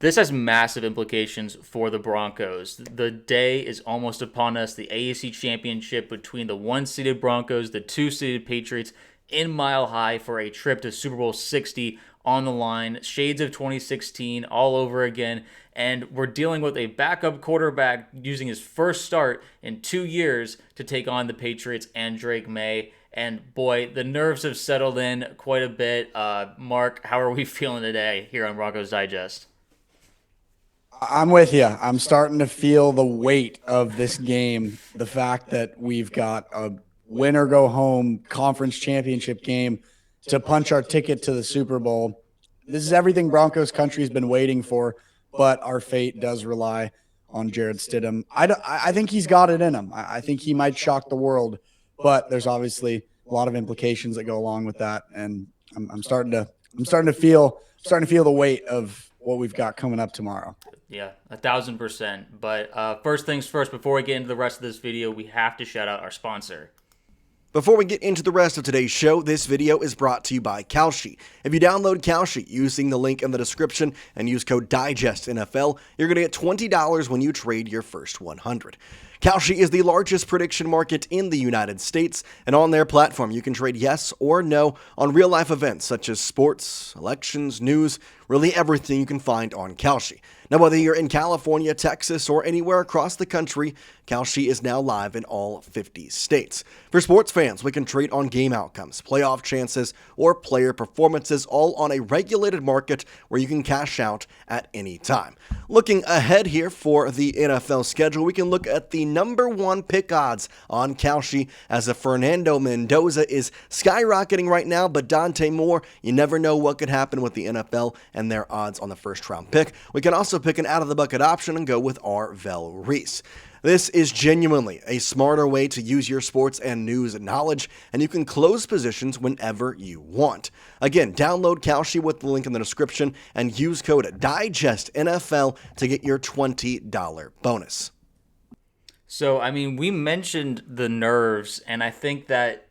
This has massive implications for the Broncos. The day is almost upon us. The AFC Championship between the one-seeded Broncos, the two-seeded Patriots in Mile High for a trip to Super Bowl 60 on the line. Shades of 2016 all over again. And we're dealing with a backup quarterback using his first start in 2 years to take on the Patriots and Drake May. And boy, the nerves have settled in quite a bit. Mark, how are we feeling today here on Broncos Digest? I'm with you. I'm starting to feel the weight of this game. The fact that we've got a win or go home conference championship game to punch our ticket to the Super Bowl. This is everything Broncos country's been waiting for, but our fate does rely on Jared Stidham. I think he's got it in him. I think he might shock the world, but there's obviously a lot of implications that go along with that, and I'm starting to feel the weight of what we've got coming up tomorrow. Yeah, 1,000%. But first things first, before we get into the rest of this video, we have to shout out our sponsor. Before we get into the rest of today's show, this video is brought to you by Kalshi. If you download Kalshi using the link in the description and use code DIGESTNFL, you're going to get $20 when you trade your first 100. Kalshi is the largest prediction market in the United States, and on their platform you can trade yes or no on real-life events such as sports, elections, news, really everything you can find on Kalshi. Now, whether you're in California, Texas, or anywhere across the country, Kalshi is now live in all 50 states. For sports fans, we can trade on game outcomes, playoff chances, or player performances, all on a regulated market where you can cash out at any time. Looking ahead here for the NFL schedule, we can look at the number one pick odds on Kalshi, as a Fernando Mendoza is skyrocketing right now, but Dante Moore, you never know what could happen with the NFL and their odds on the first round pick. We can also pick an out-of-the-bucket option and go with Arvell Reese. This is genuinely a smarter way to use your sports and news knowledge, and you can close positions whenever you want. Again, download Kalshi with the link in the description and use code DIGESTNFL to get your $20 bonus. So, I mean, we mentioned the nerves, and I think that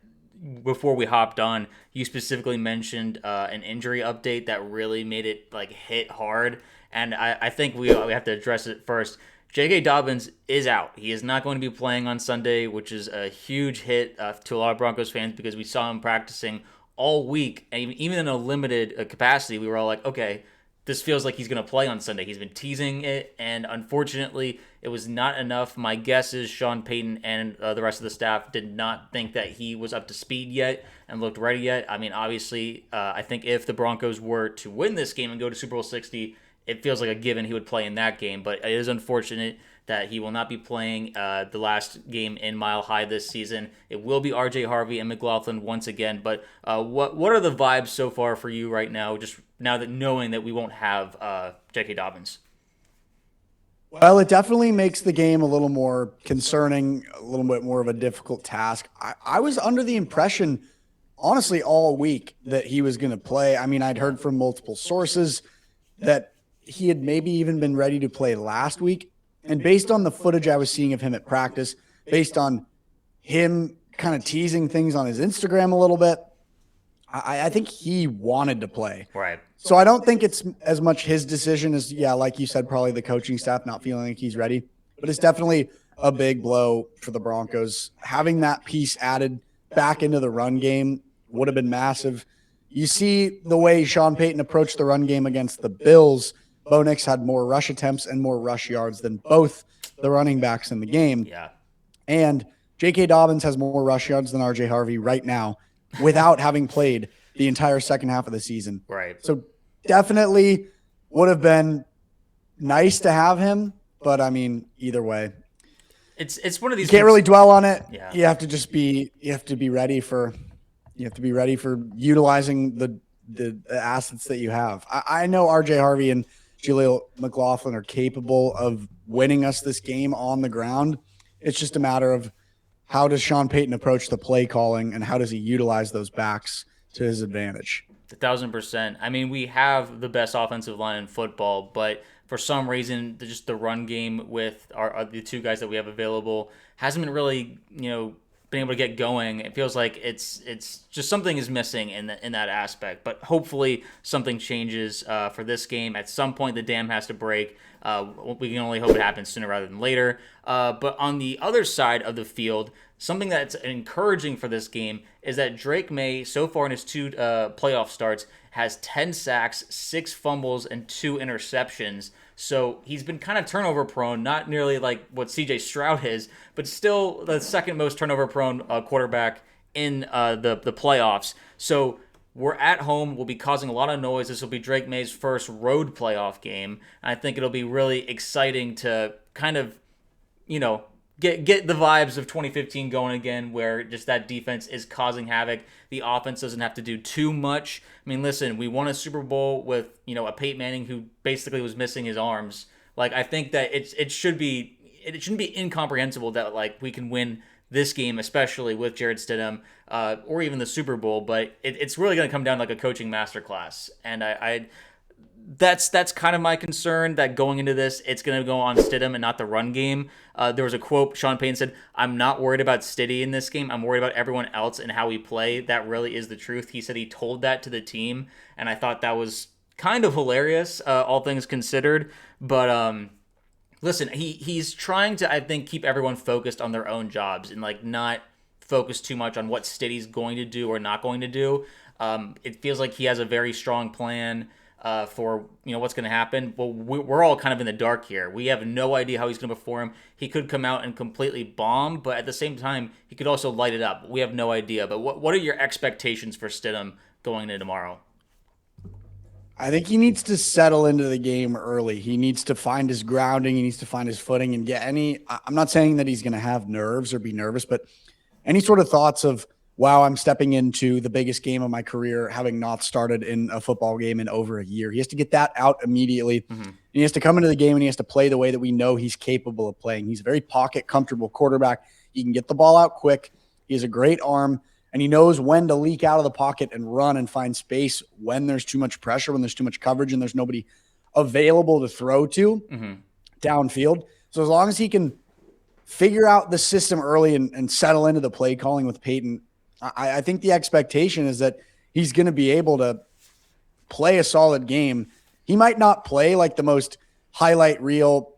before we hopped on, you specifically mentioned an injury update that really made it hit hard, and I think we have to address it first. J.K. Dobbins is out. He is not going to be playing on Sunday, which is a huge hit to a lot of Broncos fans because we saw him practicing all week, and even in a limited capacity, we were all like, okay, this feels like he's going to play on Sunday. He's been teasing it, and unfortunately, it was not enough. My guess is Sean Payton and the rest of the staff did not think that he was up to speed yet and looked ready yet. I mean, obviously, I think if the Broncos were to win this game and go to Super Bowl 60, it feels like a given he would play in that game. But it is unfortunate that he will not be playing the last game in Mile High this season. It will be RJ Harvery and McLaughlin once again. But what are the vibes so far for you right now, just now that knowing that we won't have J.K. Dobbins? Well, it definitely makes the game a little more concerning, a little bit more of a difficult task. I was under the impression, honestly, all week that he was going to play. I mean, I'd heard from multiple sources that he had maybe even been ready to play last week. And based on the footage I was seeing of him at practice, based on him kind of teasing things on his Instagram a little bit, I think he wanted to play. Right. So I don't think it's as much his decision as, like you said, probably the coaching staff not feeling like he's ready. But it's definitely a big blow for the Broncos. Having that piece added back into the run game would have been massive. You see the way Sean Payton approached the run game against the Bills. Bo Nix had more rush attempts and more rush yards than both the running backs in the game. Yeah. And J.K. Dobbins has more rush yards than RJ Harvery right now without having played the entire second half of the season. Right. So definitely would have been nice to have him, but I mean, either way. It's one of these You can't really dwell on it. Yeah. You have to be ready for utilizing the assets that you have. I know RJ Harvey and Jaleel McLaughlin are capable of winning us this game on the ground. It's just a matter of how does Sean Payton approach the play calling and how does he utilize those backs to his advantage? 1,000%. I mean, we have the best offensive line in football, but for some reason, just the run game with the two guys that we have available hasn't been really, been able to get going. It feels like it's just something is missing in that aspect. But hopefully something changes for this game. At some point, the dam has to break. We can only hope it happens sooner rather than later. But on the other side of the field, something that's encouraging for this game is that Drake May, so far in his 2 playoff starts, has 10 sacks, 6 fumbles, and 2 interceptions. So he's been kind of turnover prone, not nearly like what CJ Stroud is, but still the second most turnover prone quarterback in the playoffs. So we're at home. We'll be causing a lot of noise. This will be Drake May's first road playoff game. I think it'll be really exciting to kind of, get the vibes of 2015 going again, where just that defense is causing havoc. The offense doesn't have to do too much. I mean, listen, we won a Super Bowl with, a Peyton Manning who basically was missing his arms. Like, I think that it shouldn't be incomprehensible that, like, we can win this game, especially with Jarrett Stidham, or even the Super Bowl, but it's really going to come down to like a coaching masterclass. And that's kind of my concern, that going into this, it's going to go on Stidham and not the run game. There was a quote, Sean Payton said, "I'm not worried about Stiddy in this game. I'm worried about everyone else and how we play." That really is the truth. He said he told that to the team, and I thought that was kind of hilarious, all things considered. But listen, he's trying to, I think, keep everyone focused on their own jobs and like not focus too much on what Stiddy's going to do or not going to do. It feels like he has a very strong plan for what's going to happen. Well, we're all kind of in the dark here. We have no idea how he's going to perform. He could come out and completely bomb, but at the same time, he could also light it up. We have no idea. But what are your expectations for Stidham going into tomorrow? I think he needs to settle into the game early. He needs to find his grounding. He needs to find his footing and get I'm not saying that he's going to have nerves or be nervous, but any sort of thoughts of, wow, I'm stepping into the biggest game of my career, having not started in a football game in over a year. He has to get that out immediately. Mm-hmm. He has to come into the game and he has to play the way that we know he's capable of playing. He's a very pocket comfortable quarterback. He can get the ball out quick. He has a great arm, and he knows when to leak out of the pocket and run and find space when there's too much pressure, when there's too much coverage and there's nobody available to throw to downfield. So as long as he can figure out the system early and settle into the play calling with Payton, I think the expectation is that he's going to be able to play a solid game. He might not play like the most highlight reel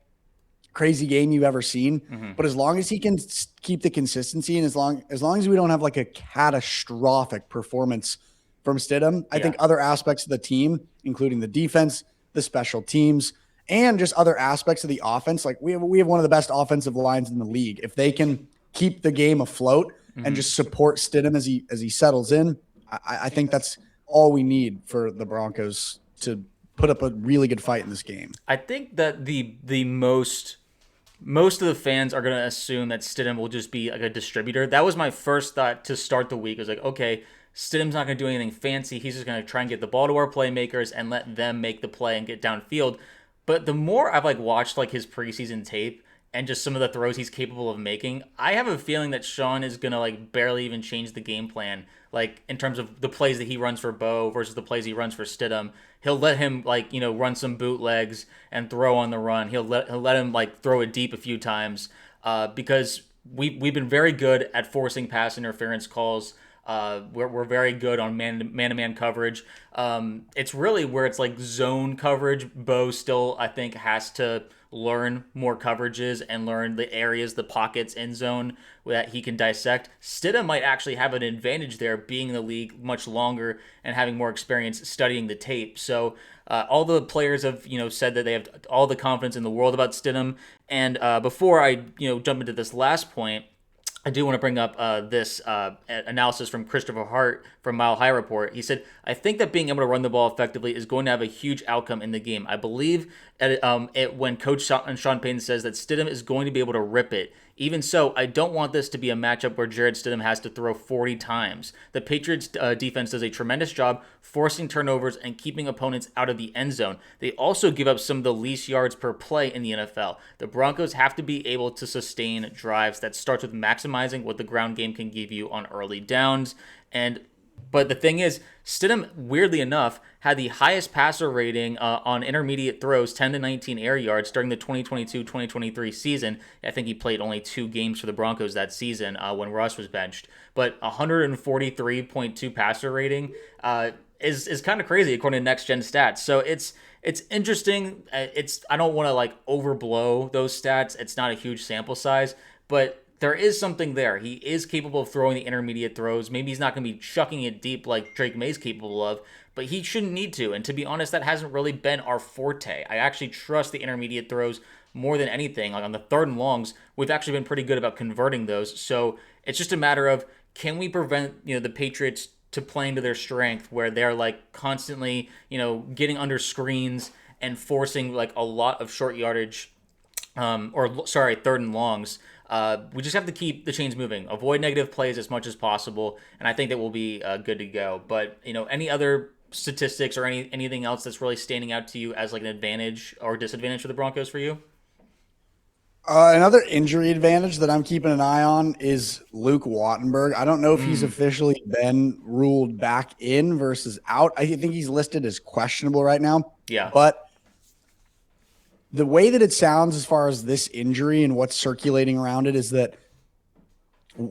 crazy game you've ever seen, but as long as he can keep the consistency and as long as we don't have like a catastrophic performance from Stidham, I think other aspects of the team, including the defense, the special teams, and just other aspects of the offense, like we have one of the best offensive lines in the league. If they can keep the game afloat and just support Stidham as he settles in, I think that's all we need for the Broncos to put up a really good fight in this game. I think that the most of the fans are going to assume that Stidham will just be like a distributor. That was my first thought to start the week. I was like, okay, Stidham's not going to do anything fancy. He's just going to try and get the ball to our playmakers and let them make the play and get downfield. But the more I've like watched like his preseason tape and just some of the throws he's capable of making, I have a feeling that Sean is going to like barely even change the game plan. Like in terms of the plays that he runs for Bo versus the plays he runs for Stidham. He'll let him like, run some bootlegs and throw on the run. He'll let him like throw it deep a few times because we've been very good at forcing pass interference calls. We're very good on man-to-man coverage. It's really where it's like zone coverage. Bo still, I think, has to learn more coverages and learn the areas, the pockets, end zone that he can dissect. Stidham might actually have an advantage there, being in the league much longer and having more experience studying the tape. So all the players have said that they have all the confidence in the world about Stidham. And before I jump into this last point, I do want to bring up this analysis from Christopher Hart from Mile High Report. He said, "I think that being able to run the ball effectively is going to have a huge outcome in the game. I believe when Coach Sean Payton says that Stidham is going to be able to rip it. Even so, I don't want this to be a matchup where Jarrett Stidham has to throw 40 times. The Patriots defense does a tremendous job forcing turnovers and keeping opponents out of the end zone. They also give up some of the least yards per play in the NFL. The Broncos have to be able to sustain drives that starts with maximizing what the ground game can give you on early downs." And But the thing is, Stidham, weirdly enough, had the highest passer rating on intermediate throws, 10 to 19 air yards, during the 2022-2023 season. I think he played only 2 games for the Broncos that season when Russ was benched. But 143.2 passer rating is kind of crazy according to Next Gen Stats. So it's interesting. I don't want to like overblow those stats. It's not a huge sample size, but there is something there. He is capable of throwing the intermediate throws. Maybe he's not going to be chucking it deep like Drake May's capable of, but he shouldn't need to. And to be honest, that hasn't really been our forte. I actually trust the intermediate throws more than anything. Like on the 3rd and longs, we've actually been pretty good about converting those. So it's just a matter of, can we prevent the Patriots to playing to their strength where they're like constantly getting under screens and forcing like a lot of short yardage 3rd and longs. We just have to keep the chains moving, avoid negative plays as much as possible, and I think that we'll be good to go. But any other statistics or anything else that's really standing out to you as like an advantage or disadvantage for the Broncos for you? Another injury advantage that I'm keeping an eye on is Luke Wattenberg. I don't know if he's officially been ruled back in versus out. I think he's listed as questionable right now. Yeah. But the way that it sounds as far as this injury and what's circulating around it is that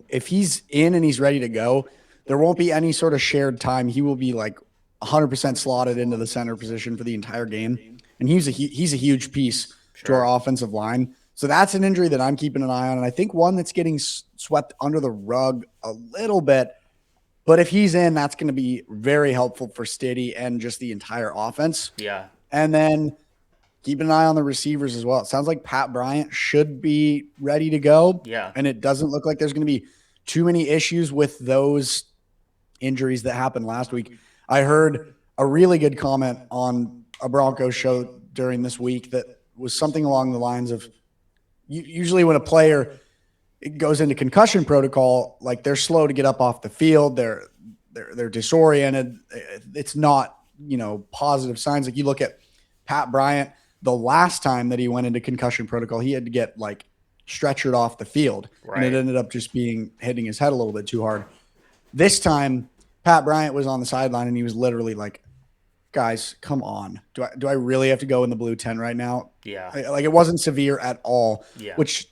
if he's in and he's ready to go, there won't be any sort of shared time. He will be like 100% slotted into the center position for the entire game. And he's a huge piece to our offensive line. So that's an injury that I'm keeping an eye on. And I think one that's getting swept under the rug a little bit. But if he's in, that's going to be very helpful for Stiddy and just the entire offense. Yeah. And then keep an eye on the receivers as well. It sounds like Pat Bryant should be ready to go. Yeah. And it doesn't look like there's going to be too many issues with those injuries that happened last week. I heard a really good comment on a Broncos show during this week that was something along the lines of, usually when a player goes into concussion protocol, like they're slow to get up off the field, they're disoriented. It's not, positive signs. Like you look at Pat Bryant, the last time that he went into concussion protocol, he had to get like stretchered off the field. Right. And it ended up just hitting his head a little bit too hard. This time, Pat Bryant was on the sideline and he was literally like, guys, come on. Do I really have to go in the blue tent right now? Yeah. Like it wasn't severe at all, Yeah. which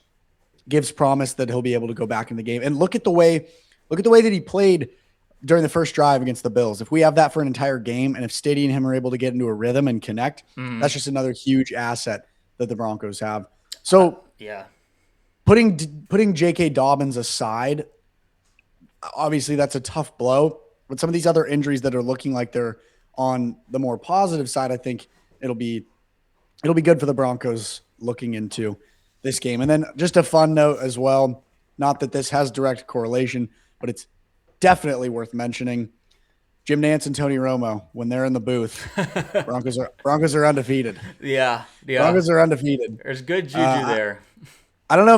gives promise that he'll be able to go back in the game. And look at the way that he played during the first drive against the Bills. If we have that for an entire game, and if Stiddy and him are able to get into a rhythm and connect, that's just another huge asset that the Broncos have. So Yeah. putting J.K. Dobbins aside, obviously that's a tough blow. But some of these other injuries that are looking like they're on the more positive side, I think it'll be good for the Broncos looking into this game. And then just a fun note as well, not that this has direct correlation, but it's definitely worth mentioning. Jim Nantz and Tony Romo, when they're in the booth, Broncos are undefeated. Yeah. Broncos are undefeated. There's good juju there. I don't know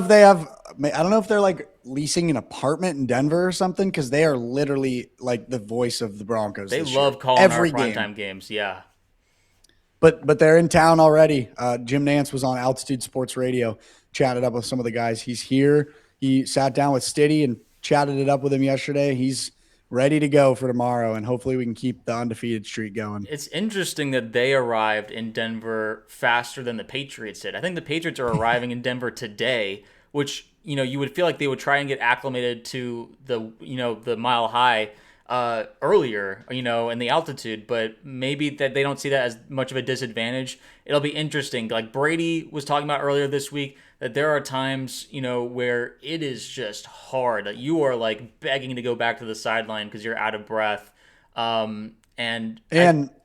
if they're like leasing an apartment in Denver or something, because they are literally like the voice of the Broncos. They this love year. calling Every our game. primetime games. Yeah. But they're in town already. Jim Nantz was on Altitude Sports Radio, chatted up with some of the guys. He's here. He sat down with Stiddy and chatted it up with him yesterday. He's ready to go for tomorrow, and hopefully we can keep the undefeated streak going. It's interesting that they arrived in Denver faster than the Patriots did. I think the Patriots are arriving in Denver today, which, you would feel like they would try and get acclimated to the mile high earlier, in the altitude, but maybe that they don't see that as much of a disadvantage. It'll be interesting. Like Brady was talking about earlier this week, that there are times, where it is just hard. That you are like begging to go back to the sideline because you're out of breath. And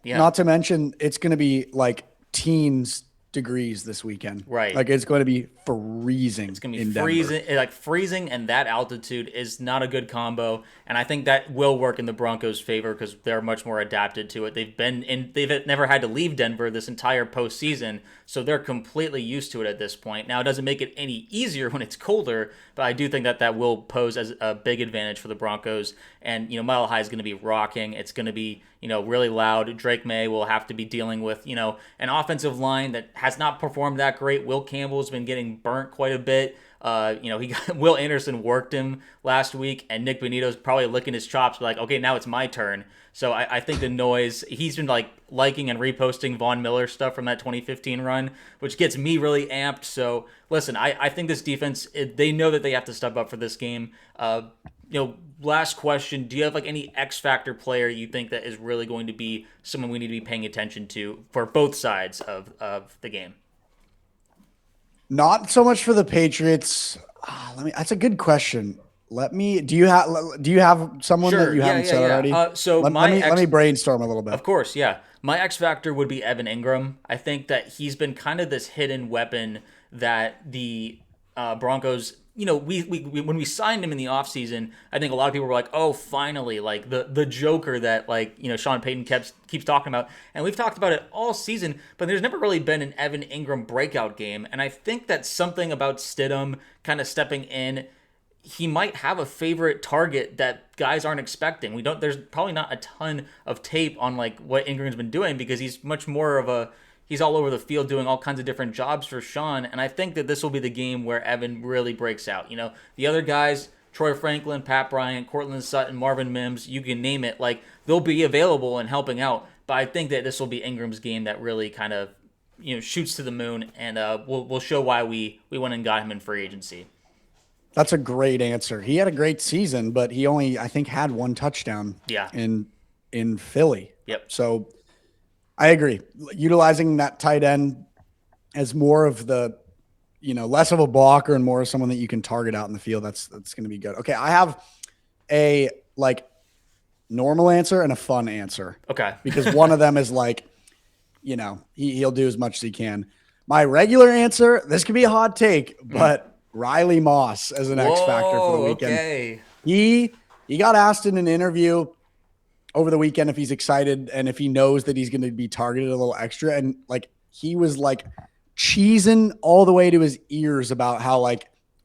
not to mention, it's going to be like teens degrees this weekend. Right. Like it's going to be freezing. It's going to be freezing, and that altitude is not a good combo. And I think that will work in the Broncos' favor because they're much more adapted to it. They've never had to leave Denver this entire postseason, so they're completely used to it at this point. Now, it doesn't make it any easier when it's colder, but I do think that will pose as a big advantage for the Broncos. And, Mile High is going to be rocking. It's going to be, really loud. Drake May will have to be dealing with, an offensive line that has not performed that great. Will Campbell's been getting burnt quite a bit. He got Will Anderson worked him last week, and Nick Benito's probably licking his chops, like, okay, now it's my turn. So I think the noise, he's been liking and reposting Von Miller stuff from that 2015 run, which gets me really amped. So listen, I think this defense, they know that they have to step up for this game. Last question, do you have any X factor player you think that is really going to be someone we need to be paying attention to for both sides of the game? Not so much for the Patriots. That's a good question. Do you have someone that you haven't said already? Let me brainstorm a little bit. Of course, yeah. My X factor would be Evan Ingram. I think that he's been kind of this hidden weapon that the Broncos, we when we signed him in the offseason, I think a lot of people were like, oh, finally, the Joker that Sean Payton keeps talking about. And we've talked about it all season, but there's never really been an Evan Ingram breakout game. And I think that's something about Stidham kind of stepping in. He might have a favorite target that guys aren't expecting. There's probably not a ton of tape on what Ingram's been doing, because he's much more he's all over the field doing all kinds of different jobs for Sean. And I think that this will be the game where Evan really breaks out. The other guys, Troy Franklin, Pat Bryant, Courtland Sutton, Marvin Mims, you can name it, they'll be available and helping out. But I think that this will be Ingram's game that really kind of, shoots to the moon, and we'll show why we went and got him in free agency. That's a great answer. He had a great season, but he only, I think, had one touchdown in Philly. Yep. So I agree. Utilizing that tight end as more of the, less of a blocker and more of someone that you can target out in the field, that's going to be good. Okay, I have a normal answer and a fun answer. Okay. Because one of them is he'll do as much as he can. My regular answer, this could be a hot take, but Riley Moss as an X factor for the weekend. Okay. He got asked in an interview over the weekend if he's excited and if he knows that he's going to be targeted a little extra, and he was cheesing all the way to his ears about how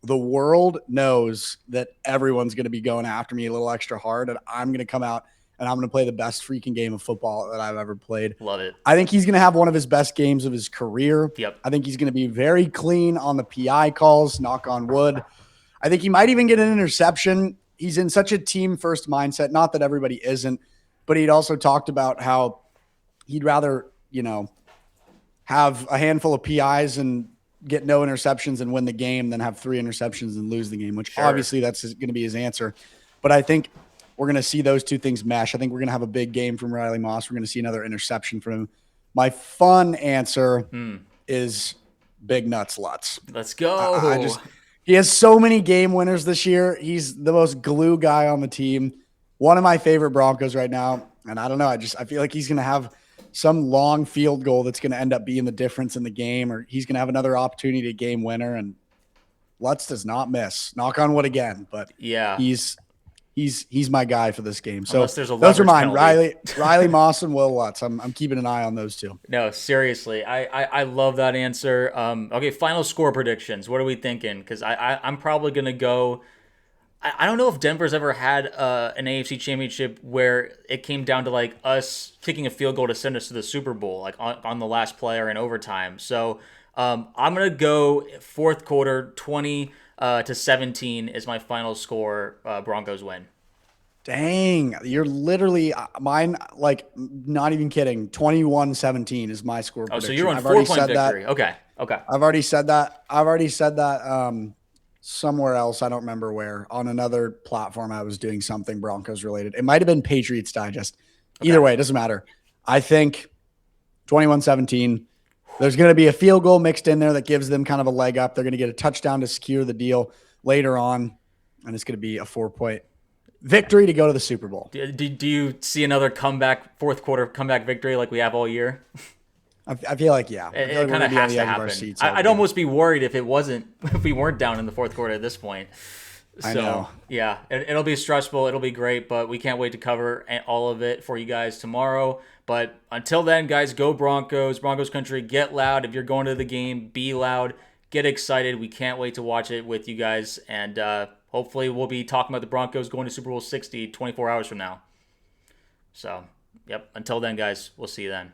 the world knows that everyone's going to be going after me a little extra hard, and I'm going to come out and I'm going to play the best freaking game of football that I've ever played. Love it. I think he's going to have one of his best games of his career. Yep. I think he's going to be very clean on the PI calls, knock on wood. I think he might even get an interception. He's in such a team-first mindset. Not that everybody isn't, but he'd also talked about how he'd rather, have a handful of PIs and get no interceptions and win the game than have 3 interceptions and lose the game, which obviously that's going to be his answer. But I think we're going to see those two things mesh. I think we're going to have a big game from Riley Moss. We're going to see another interception from him. My fun answer is Big Nuts Lutz. Let's go. He has so many game winners this year. He's the most glue guy on the team. One of my favorite Broncos right now. And I don't know. I feel like he's going to have some long field goal that's going to end up being the difference in the game, or he's going to have another opportunity to game winner. And Lutz does not miss. Knock on wood again. But yeah, he's my guy for this game. So those are mine. Penalty. Riley Moss and Will Lutz. I'm keeping an eye on those two. No, seriously. I love that answer. Okay, final score predictions. What are we thinking? Because I'm probably going to go. I don't know if Denver's ever had an AFC Championship where it came down to us kicking a field goal to send us to the Super Bowl, on the last play or in overtime. So I'm going to go fourth quarter, 20-17 is my final score. Broncos win. Dang, you're literally mine. Not even kidding. 21-17 is my score prediction. Oh, so you're on 4-point victory. Okay. I've already said that. Somewhere else, I don't remember where, on another platform I was doing something Broncos related. It might have been Patriots Digest. Either way, it doesn't matter. I think 21-17. There's going to be a field goal mixed in there that gives them kind of a leg up. They're going to get a touchdown to secure the deal later on, and it's going to be a 4-point victory to go to the Super Bowl. Do you see another fourth quarter comeback victory like we have all year? I feel like, yeah. It kind of has to happen. I'd almost be worried if we weren't down in the fourth quarter at this point. So, I know. Yeah, it'll be stressful. It'll be great, but we can't wait to cover all of it for you guys tomorrow. But until then, guys, go Broncos. Broncos country, get loud. If you're going to the game, be loud. Get excited. We can't wait to watch it with you guys. And hopefully we'll be talking about the Broncos going to Super Bowl 60 24 hours from now. So, yep. Until then, guys, we'll see you then.